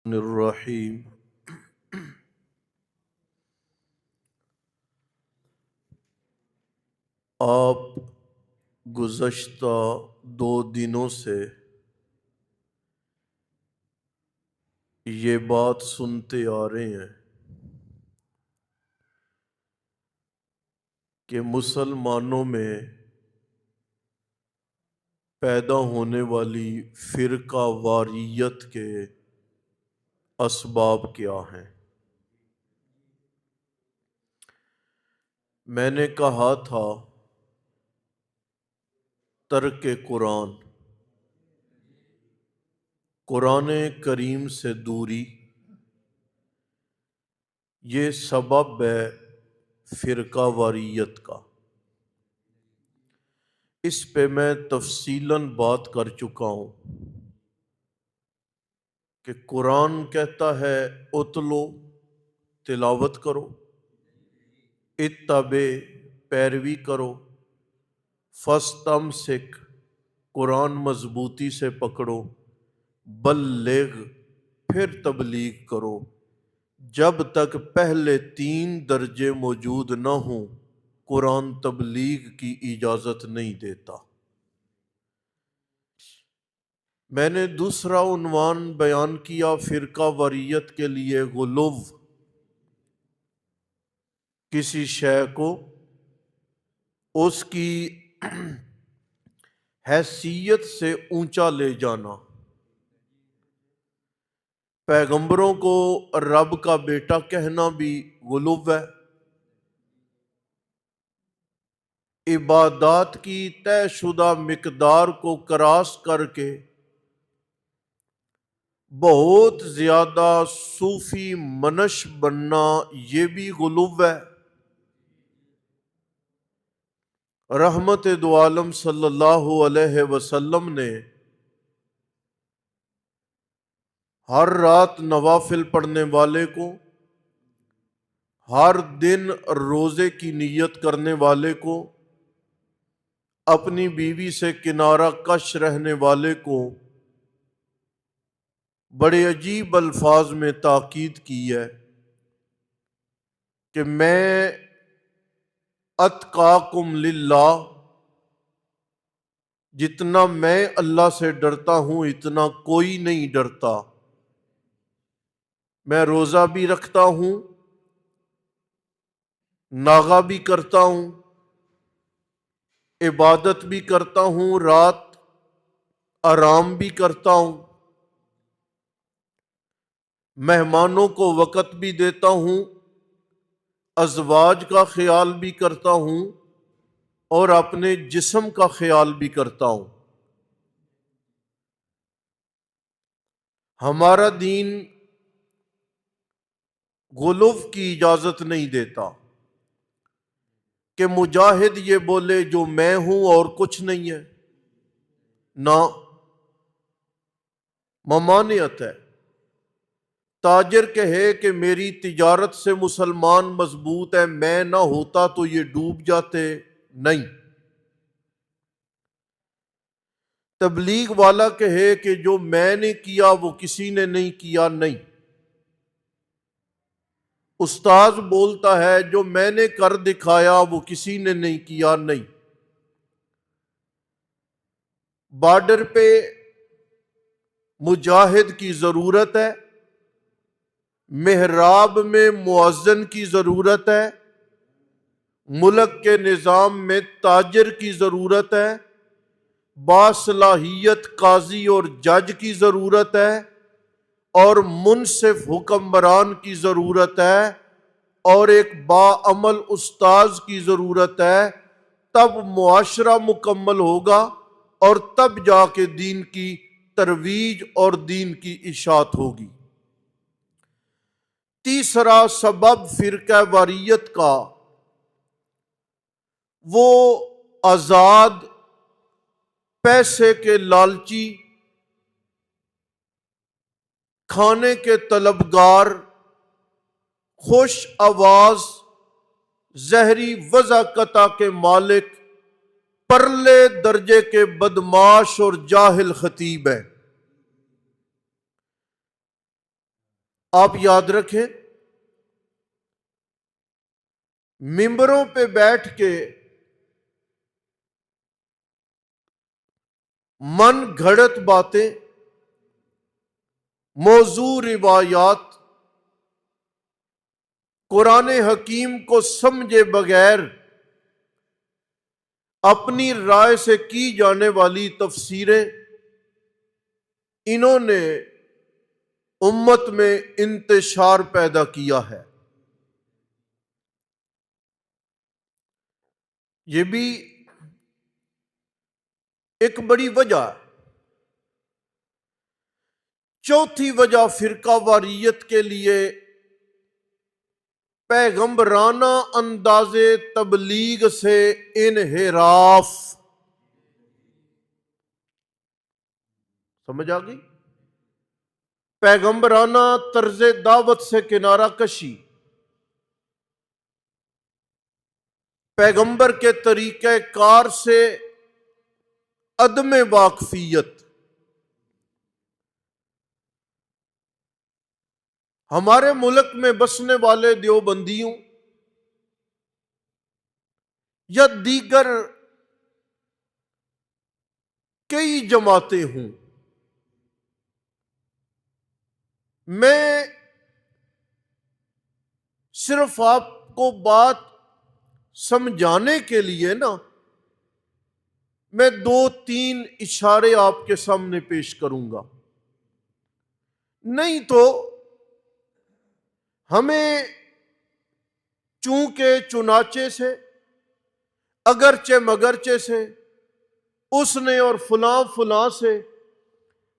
الرحیم۔ آپ گزشتہ 2 دنوں سے یہ بات سنتے آ رہے ہیں کہ مسلمانوں میں پیدا ہونے والی فرقہ واریت کے اسباب کیا ہیں۔ میں نے کہا تھا ترک قرآن، قرآن کریم سے دوری، یہ سبب ہے فرقہ واریت کا۔ اس پہ میں تفصیلاً بات کر چکا ہوں کہ قرآن کہتا ہے اتلو، تلاوت کرو، اتبع، پیروی کرو، فاستمسک، قرآن مضبوطی سے پکڑو، بلغ، پھر تبلیغ کرو، جب تک پہلے 3 درجے موجود نہ ہوں قرآن تبلیغ کی اجازت نہیں دیتا۔ میں نے دوسرا عنوان بیان کیا فرقہ واریت کے لیے غلو، کسی شے کو اس کی حیثیت سے اونچا لے جانا۔ پیغمبروں کو رب کا بیٹا کہنا بھی غلو ہے۔ عبادات کی طے شدہ مقدار کو کراس کر کے بہت زیادہ صوفی منش بننا، یہ بھی غلو ہے۔ رحمت دو عالم صلی اللہ علیہ وسلم نے ہر رات نوافل پڑھنے والے کو، ہر دن روزے کی نیت کرنے والے کو، اپنی بیوی سے کنارہ کش رہنے والے کو بڑے عجیب الفاظ میں تاکید کی ہے کہ میں اتقاکم للہ، جتنا میں اللہ سے ڈرتا ہوں اتنا کوئی نہیں ڈرتا۔ میں روزہ بھی رکھتا ہوں، ناغہ بھی کرتا ہوں، عبادت بھی کرتا ہوں، رات آرام بھی کرتا ہوں، مہمانوں کو وقت بھی دیتا ہوں، ازواج کا خیال بھی کرتا ہوں اور اپنے جسم کا خیال بھی کرتا ہوں۔ ہمارا دین غلو کی اجازت نہیں دیتا کہ مجاہد یہ بولے جو میں ہوں اور کچھ نہیں ہے، نہ، ممانعت ہے۔ تاجر کہے کہ میری تجارت سے مسلمان مضبوط ہے، میں نہ ہوتا تو یہ ڈوب جاتے، نہیں۔ تبلیغ والا کہے کہ جو میں نے کیا وہ کسی نے نہیں کیا، نہیں۔ استاذ بولتا ہے جو میں نے کر دکھایا وہ کسی نے نہیں کیا، نہیں۔ بارڈر پہ مجاہد کی ضرورت ہے، محراب میں مؤذن کی ضرورت ہے، ملک کے نظام میں تاجر کی ضرورت ہے، باصلاحیت قاضی اور جج کی ضرورت ہے، اور منصف حکمران کی ضرورت ہے، اور ایک باعمل استاذ کی ضرورت ہے۔ تب معاشرہ مکمل ہوگا اور تب جا کے دین کی ترویج اور دین کی اشاعت ہوگی۔ تیسرا سبب فرقہ واریت کا، وہ آزاد، پیسے کے لالچی، کھانے کے طلبگار، خوش آواز، زہری وضاقتہ کے مالک، پرلے درجے کے بدماش اور جاہل خطیب ہے۔ آپ یاد رکھیں، ممبروں پہ بیٹھ کے من گھڑت باتیں، موضوع روایات، قرآن حکیم کو سمجھے بغیر اپنی رائے سے کی جانے والی تفسیریں، انہوں نے امت میں انتشار پیدا کیا ہے۔ یہ بھی ایک بڑی وجہ ہے۔ چوتھی وجہ فرقہ واریت کے لیے پیغمبرانہ انداز تبلیغ سے انحراف۔ سمجھ آ گئی؟ پیغمبرانہ طرز دعوت سے کنارہ کشی، پیغمبر کے طریقہ کار سے عدم واقفیت۔ ہمارے ملک میں بسنے والے دیوبندیوں یا دیگر کئی جماعتیں ہوں، میں صرف آپ کو بات سمجھانے کے لیے میں 2-3 اشارے آپ کے سامنے پیش کروں گا، نہیں تو ہمیں چونکہ چنانچہ سے، اگرچہ مگرچہ سے، اس نے اور فلاں سے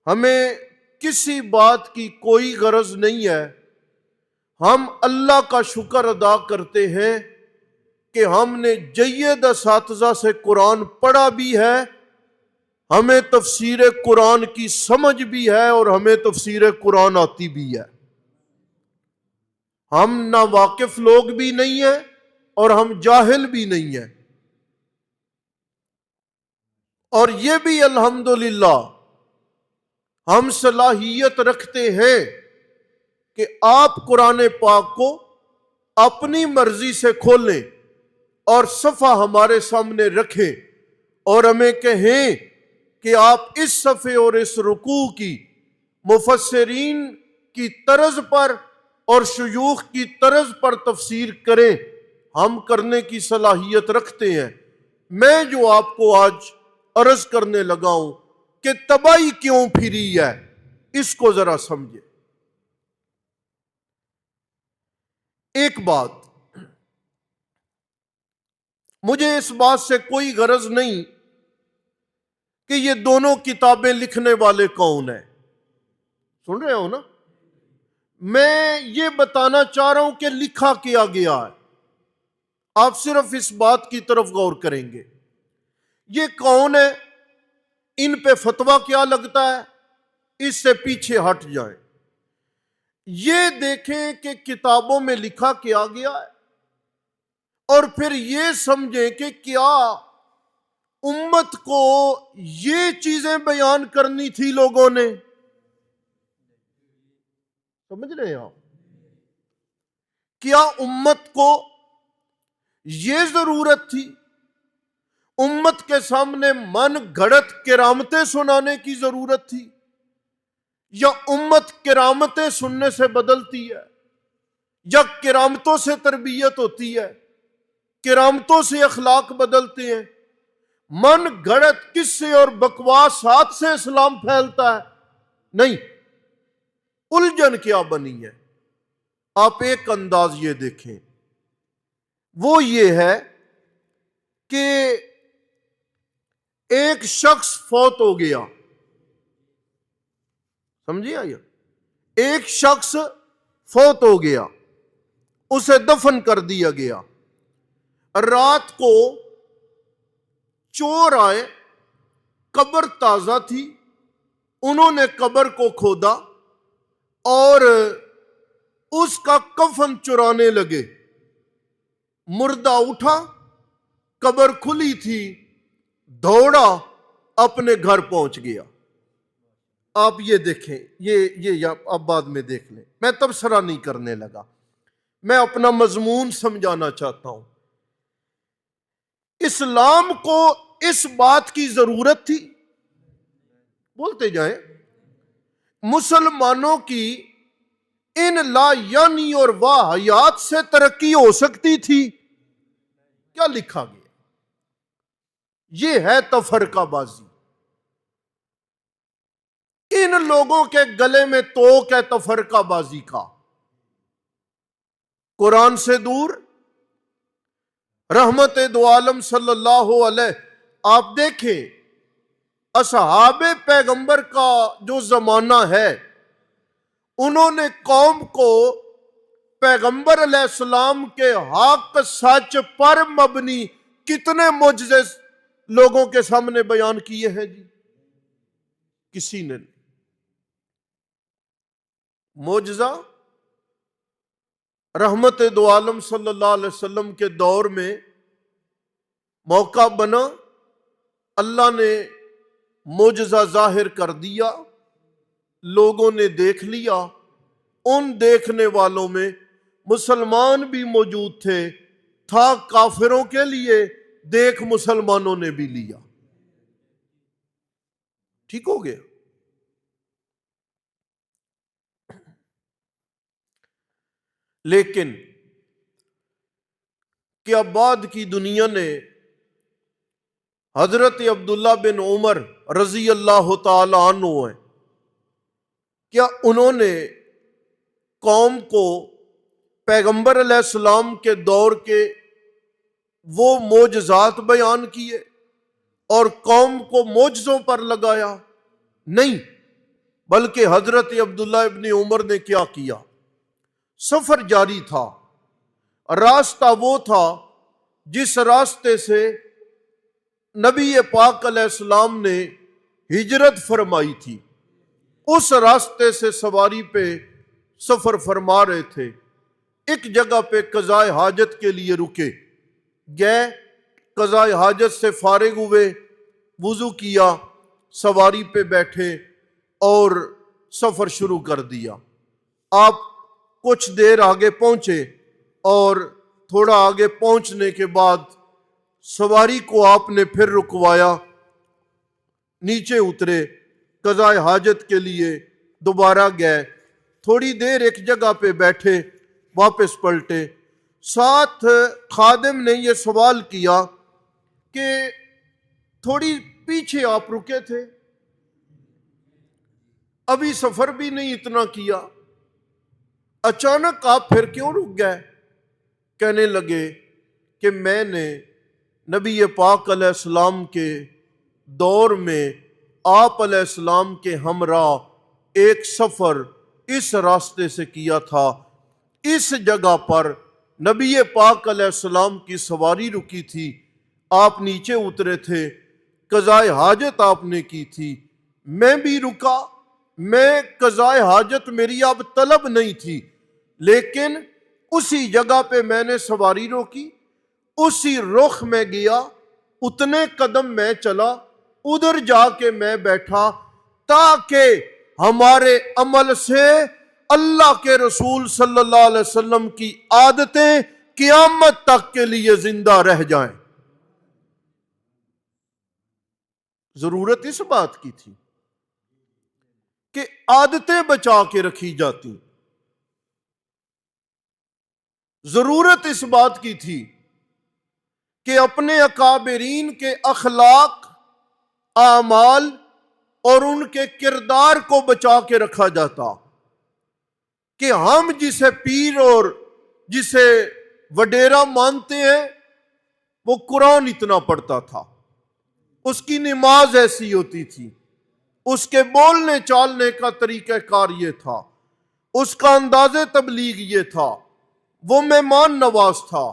ہمیں کسی بات کی کوئی غرض نہیں ہے۔ ہم اللہ کا شکر ادا کرتے ہیں کہ ہم نے جید اساتذہ سے قرآن پڑھا بھی ہے، ہمیں تفسیر قرآن کی سمجھ بھی ہے اور ہمیں تفسیر قرآن آتی بھی ہے۔ ہم نہ واقف لوگ بھی نہیں ہیں اور ہم جاہل بھی نہیں ہیں، اور یہ بھی الحمدللہ ہم صلاحیت رکھتے ہیں کہ آپ قرآن پاک کو اپنی مرضی سے کھولیں اور صفحہ ہمارے سامنے رکھیں اور ہمیں کہیں کہ آپ اس صفحے اور اس رکوع کی مفسرین کی طرز پر اور شیوخ کی طرز پر تفسیر کریں۔ ہم کرنے کی صلاحیت رکھتے ہیں۔ میں جو آپ کو آج عرض کرنے لگا ہوں کہ تباہی کیوں پھری ہے، اس کو ذرا سمجھیں۔ ایک بات، مجھے اس بات سے کوئی غرض نہیں کہ یہ دونوں کتابیں لکھنے والے کون ہیں، سن رہے ہو نا؟ میں یہ بتانا چاہ رہا ہوں کہ لکھا کیا گیا ہے، آپ صرف اس بات کی طرف غور کریں گے۔ یہ کون ہے، ان پہ فتویٰ کیا لگتا ہے، اس سے پیچھے ہٹ جائیں۔ یہ دیکھیں کہ کتابوں میں لکھا کیا گیا ہے، اور پھر یہ سمجھیں کہ کیا امت کو یہ چیزیں بیان کرنی تھی لوگوں نے۔ سمجھ رہے ہیں آپ؟ کیا امت کو یہ ضرورت تھی، امت کے سامنے من گھڑت کرامتیں سنانے کی ضرورت تھی، یا امت کرامتیں سننے سے بدلتی ہے، یا کرامتوں سے تربیت ہوتی ہے، کرامتوں سے اخلاق بدلتے ہیں؟ من گھڑت قصے اور بکواسات سے اسلام پھیلتا ہے؟ نہیں۔ الجھن کیا بنی ہے؟ آپ ایک انداز یہ دیکھیں، وہ یہ ہے کہ ایک شخص فوت ہو گیا، سمجھیے آئیے، ایک شخص فوت ہو گیا، اسے دفن کر دیا گیا، رات کو چور آئے، قبر تازہ تھی، انہوں نے قبر کو کھودا اور اس کا کفن چرانے لگے۔ مردہ اٹھا، قبر کھلی تھی، دوڑا، اپنے گھر پہنچ گیا۔ آپ یہ دیکھیں، یہ آپ بعد میں دیکھ لیں، میں تبصرہ نہیں کرنے لگا، میں اپنا مضمون سمجھانا چاہتا ہوں۔ اسلام کو اس بات کی ضرورت تھی، بولتے جائیں، مسلمانوں کی ان لا یعنی اور واہیات سے ترقی ہو سکتی تھی؟ کیا لکھا گیا؟ یہ ہے تفرقہ بازی۔ ان لوگوں کے گلے میں توق ہے تفرقہ بازی کا، قرآن سے دور، رحمت دو عالم صلی اللہ علیہ۔ آپ دیکھیں اصحاب پیغمبر کا جو زمانہ ہے، انہوں نے قوم کو پیغمبر علیہ السلام کے حق سچ پر مبنی کتنے معجزے لوگوں کے سامنے بیان کیے ہیں جی؟ کسی نے نہیں۔ معجزہ رحمت دو عالم صلی اللہ علیہ وسلم کے دور میں موقع بنا، اللہ نے معجزہ ظاہر کر دیا، لوگوں نے دیکھ لیا، ان دیکھنے والوں میں مسلمان بھی موجود تھا کافروں کے لیے، دیکھ مسلمانوں نے بھی لیا۔ ٹھیک ہو گیا؟ لیکن کیا بعد کی دنیا نے حضرت عبداللہ بن عمر رضی اللہ تعالی عنہ ہیں، کیا انہوں نے قوم کو پیغمبر علیہ السلام کے دور کے وہ معجزات بیان کیے اور قوم کو معجزوں پر لگایا؟ نہیں، بلکہ حضرت عبداللہ ابن عمر نے کیا کیا؟ سفر جاری تھا، راستہ وہ تھا جس راستے سے نبی پاک علیہ السلام نے ہجرت فرمائی تھی، اس راستے سے سواری پہ سفر فرما رہے تھے۔ ایک جگہ پہ قضائے حاجت کے لیے رکے، گئے، قضائے حاجت سے فارغ ہوئے، وضو کیا، سواری پہ بیٹھے اور سفر شروع کر دیا۔ آپ کچھ دیر آگے پہنچے اور تھوڑا آگے پہنچنے کے بعد سواری کو آپ نے پھر رکوایا، نیچے اترے، قضائے حاجت کے لیے دوبارہ گئے، تھوڑی دیر ایک جگہ پہ بیٹھے، واپس پلٹے۔ ساتھ خادم نے یہ سوال کیا کہ تھوڑی پیچھے آپ رکے تھے، ابھی سفر بھی نہیں اتنا کیا، اچانک آپ پھر کیوں رک گئے؟ کہنے لگے کہ میں نے نبی پاک علیہ السلام کے دور میں آپ علیہ السلام کے ہمراہ ایک سفر اس راستے سے کیا تھا، اس جگہ پر نبی پاک علیہ السلام کی سواری رکی تھی، آپ نیچے اترے تھے، قضائے حاجت آپ نے کی تھی، میں بھی رکا، میں قضائے حاجت میری اب طلب نہیں تھی، لیکن اسی جگہ پہ میں نے سواری روکی، اسی رخ میں گیا، اتنے قدم میں چلا، ادھر جا کے میں بیٹھا تاکہ ہمارے عمل سے اللہ کے رسول صلی اللہ علیہ وسلم کی عادتیں قیامت تک کے لیے زندہ رہ جائیں۔ ضرورت اس بات کی تھی کہ عادتیں بچا کے رکھی جاتی، ضرورت اس بات کی تھی کہ اپنے اکابرین کے اخلاق، اعمال اور ان کے کردار کو بچا کے رکھا جاتا، کہ ہم جسے پیر اور جسے وڈیرا مانتے ہیں وہ قرآن اتنا پڑھتا تھا، اس کی نماز ایسی ہوتی تھی، اس کے بولنے چالنے کا طریقہ کار یہ تھا، اس کا انداز تبلیغ یہ تھا، وہ مہمان نواز تھا،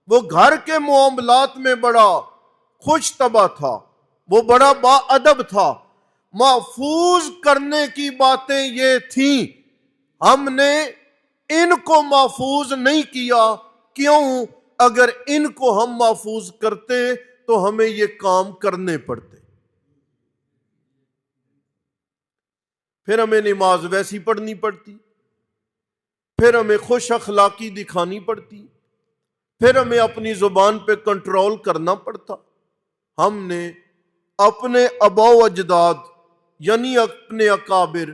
وہ گھر کے معاملات میں بڑا خوش طبع تھا، وہ بڑا با ادب تھا۔ محفوظ کرنے کی باتیں یہ تھیں، ہم نے ان کو محفوظ نہیں کیا، کیوں؟ اگر ان کو ہم محفوظ کرتے تو ہمیں یہ کام کرنے پڑتے۔ پھر ہمیں نماز ویسی پڑھنی پڑتی، پھر ہمیں خوش اخلاقی دکھانی پڑتی، پھر ہمیں اپنی زبان پہ کنٹرول کرنا پڑتا۔ ہم نے اپنے آباء و اجداد یعنی اپنے اکابر،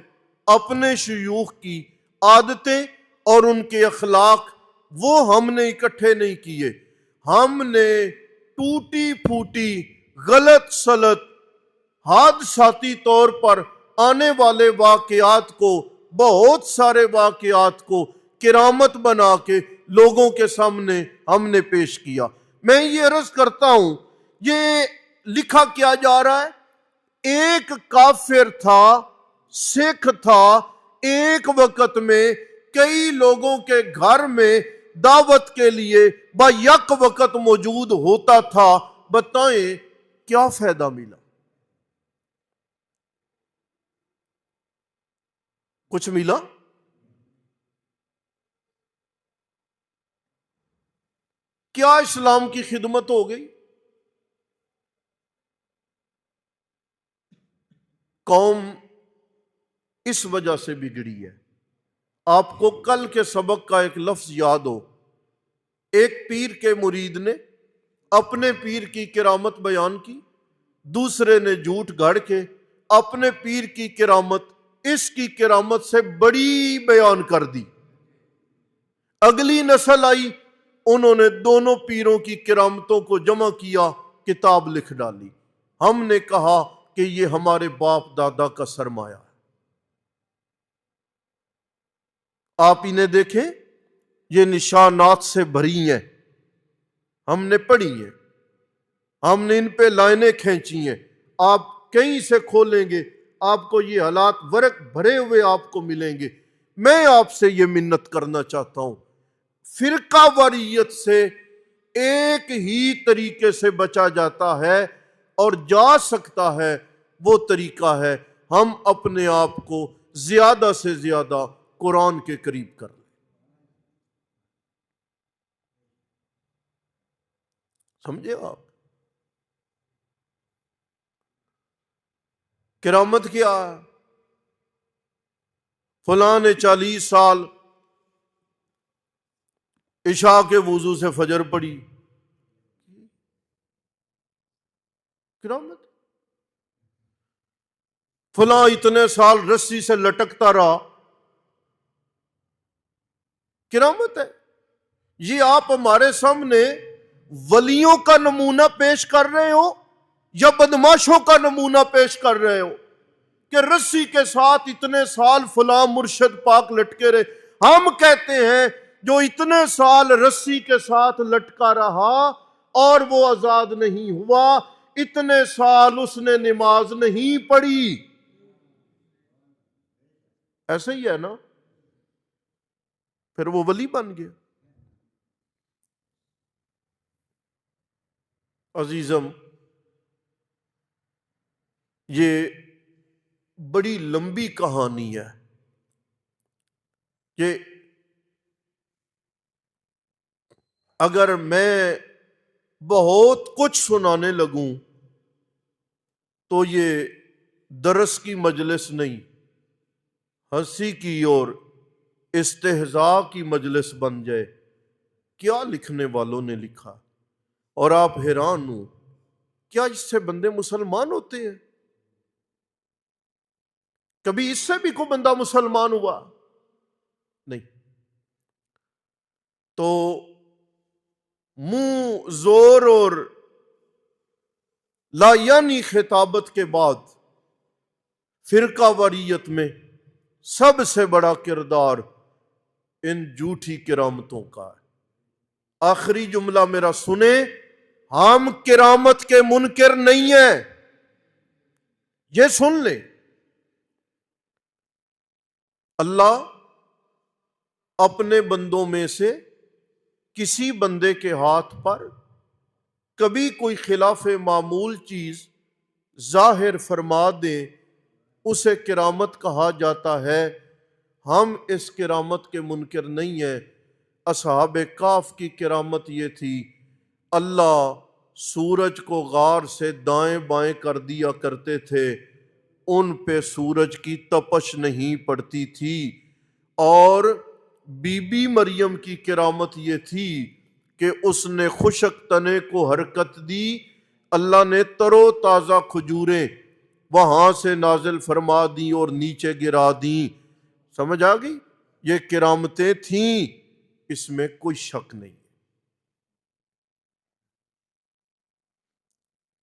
اپنے شیوخ کی عادتیں اور ان کے اخلاق وہ ہم نے اکٹھے نہیں کیے، ہم نے ٹوٹی پھوٹی غلط سلط حادثاتی طور پر آنے والے واقعات کو، بہت سارے واقعات کو کرامت بنا کے لوگوں کے سامنے ہم نے پیش کیا۔ میں یہ عرض کرتا ہوں، یہ لکھا کیا جا رہا ہے، ایک کافر تھا، سکھ تھا، ایک وقت میں کئی لوگوں کے گھر میں دعوت کے لیے با یک وقت موجود ہوتا تھا۔ بتائیں کیا فائدہ ملا؟ کچھ ملا؟ کیا اسلام کی خدمت ہو گئی؟ قوم اس وجہ سے بگڑی ہے۔ آپ کو کل کے سبق کا ایک لفظ یاد ہو، ایک پیر کے مرید نے اپنے پیر کی کرامت بیان کی، دوسرے نے جھوٹ گھڑ کے اپنے پیر کی کرامت اس کی کرامت سے بڑی بیان کر دی۔ اگلی نسل آئی، انہوں نے دونوں پیروں کی کرامتوں کو جمع کیا، کتاب لکھ ڈالی۔ ہم نے کہا کہ یہ ہمارے باپ دادا کا سرمایہ ہے۔ آپ انہیں دیکھیں، یہ نشانات سے بھری ہیں، ہم نے پڑھی ہیں، ہم نے ان پہ لائنیں کھینچی ہیں۔ آپ کہیں سے کھولیں گے آپ کو یہ حالات ورق بھرے ہوئے آپ کو ملیں گے۔ میں آپ سے یہ منت کرنا چاہتا ہوں، فرقہ واریت سے ایک ہی طریقے سے بچا جاتا ہے اور جا سکتا ہے، وہ طریقہ ہے ہم اپنے آپ کو زیادہ سے زیادہ قرآن کے قریب کر لیں۔ سمجھے آپ؟ کرامت کیا ہے؟ فلاں نے 40 سال عشاء کے وضو سے فجر پڑھی، کرامت۔ فلاں اتنے سال رسی سے لٹکتا رہا، کرامت ہے۔ یہ آپ ہمارے سامنے ولیوں کا نمونہ پیش کر رہے ہو یا بدماشوں کا نمونہ پیش کر رہے ہو کہ رسی کے ساتھ اتنے سال فلاں مرشد پاک لٹکے رہے؟ ہم کہتے ہیں جو اتنے سال رسی کے ساتھ لٹکا رہا اور وہ آزاد نہیں ہوا، اتنے سال اس نے نماز نہیں پڑھی۔ ایسا ہی ہے نا؟ پھر وہ ولی بن گیا۔ عزیزم، یہ بڑی لمبی کہانی ہے کہ اگر میں بہت کچھ سنانے لگوں تو یہ درس کی مجلس نہیں، ہنسی کی اور استہزاء کی مجلس بن جائے۔ کیا لکھنے والوں نے لکھا، اور آپ حیران ہوں، کیا اس سے بندے مسلمان ہوتے ہیں؟ کبھی اس سے بھی کوئی بندہ مسلمان ہوا؟ نہیں۔ تو منہ زور اور لا یعنی خطابت کے بعد فرقہ واریت میں سب سے بڑا کردار ان جھوٹی کرامتوں کا ہے۔ آخری جملہ میرا سنیں، ہم کرامت کے منکر نہیں ہیں، یہ سن لیں۔ اللہ اپنے بندوں میں سے کسی بندے کے ہاتھ پر کبھی کوئی خلاف معمول چیز ظاہر فرما دے، اسے کرامت کہا جاتا ہے۔ ہم اس کرامت کے منکر نہیں ہیں۔ اصحاب کہف کی کرامت یہ تھی، اللہ سورج کو غار سے دائیں بائیں کر دیا کرتے تھے، ان پہ سورج کی تپش نہیں پڑتی تھی۔ اور بی بی مریم کی کرامت یہ تھی کہ اس نے خشک تنے کو حرکت دی، اللہ نے ترو تازہ کھجوریں وہاں سے نازل فرما دیں اور نیچے گرا دیں۔ سمجھ آ گئی؟ یہ کرامتیں تھیں، اس میں کوئی شک نہیں۔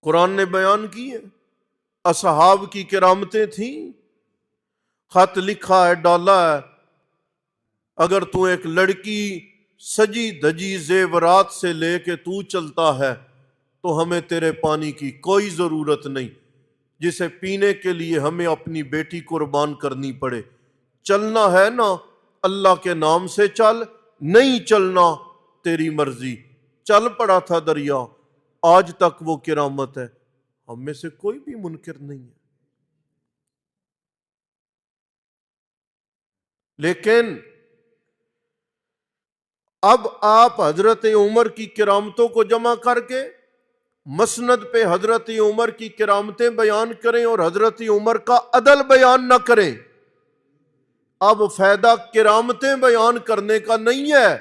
قرآن نے بیان کی ہے، اصحاب کی کرامتیں تھیں، خط لکھا ہے، ڈالا ہے۔ اگر تو ایک لڑکی سجی دھجی زیورات سے لے کے تو چلتا ہے تو ہمیں تیرے پانی کی کوئی ضرورت نہیں، جسے پینے کے لیے ہمیں اپنی بیٹی قربان کرنی پڑے۔ چلنا ہے نا اللہ کے نام سے چل، نہیں چلنا تیری مرضی۔ چل پڑا تھا دریا، آج تک وہ کرامت ہے، ہم میں سے کوئی بھی منکر نہیں ہے۔ لیکن اب آپ حضرت عمر کی کرامتوں کو جمع کر کے مسند پہ حضرت عمر کی کرامتیں بیان کریں اور حضرت عمر کا عدل بیان نہ کریں۔ اب فائدہ کرامتیں بیان کرنے کا نہیں ہے،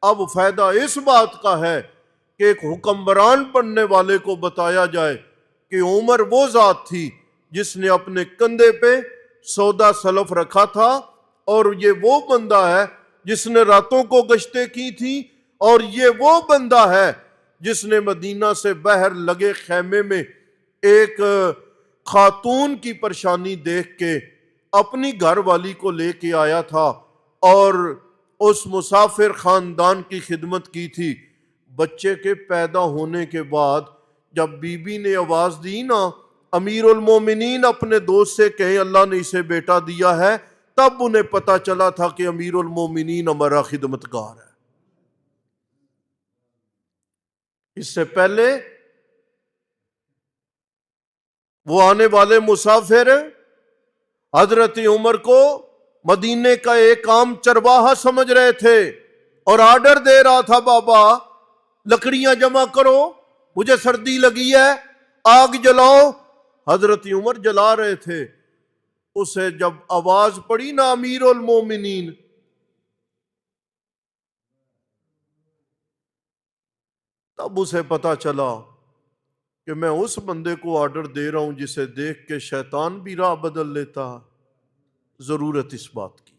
اب فائدہ اس بات کا ہے کہ ایک حکمران بننے والے کو بتایا جائے کہ عمر وہ ذات تھی جس نے اپنے کندھے پہ سودا سلف رکھا تھا، اور یہ وہ بندہ ہے جس نے راتوں کو گشتیں کی تھی، اور یہ وہ بندہ ہے جس نے مدینہ سے باہر لگے خیمے میں ایک خاتون کی پریشانی دیکھ کے اپنی گھر والی کو لے کے آیا تھا اور اس مسافر خاندان کی خدمت کی تھی۔ بچے کے پیدا ہونے کے بعد جب بی بی نے آواز دی نا، امیر المومنین اپنے دوست سے کہیں اللہ نے اسے بیٹا دیا ہے، تب انہیں پتا چلا تھا کہ امیر المومنین ہمارا خدمتگار ہے۔ اس سے پہلے وہ آنے والے مسافر حضرت عمر کو مدینے کا ایک عام چرواہا سمجھ رہے تھے اور آرڈر دے رہا تھا، بابا لکڑیاں جمع کرو، مجھے سردی لگی ہے، آگ جلاؤ۔ حضرت عمر جلا رہے تھے، اسے جب آواز پڑی نا امیر المومنین، تب اسے پتا چلا کہ میں اس بندے کو آرڈر دے رہا ہوں جسے دیکھ کے شیطان بھی راہ بدل لیتا۔ ضرورت اس بات کی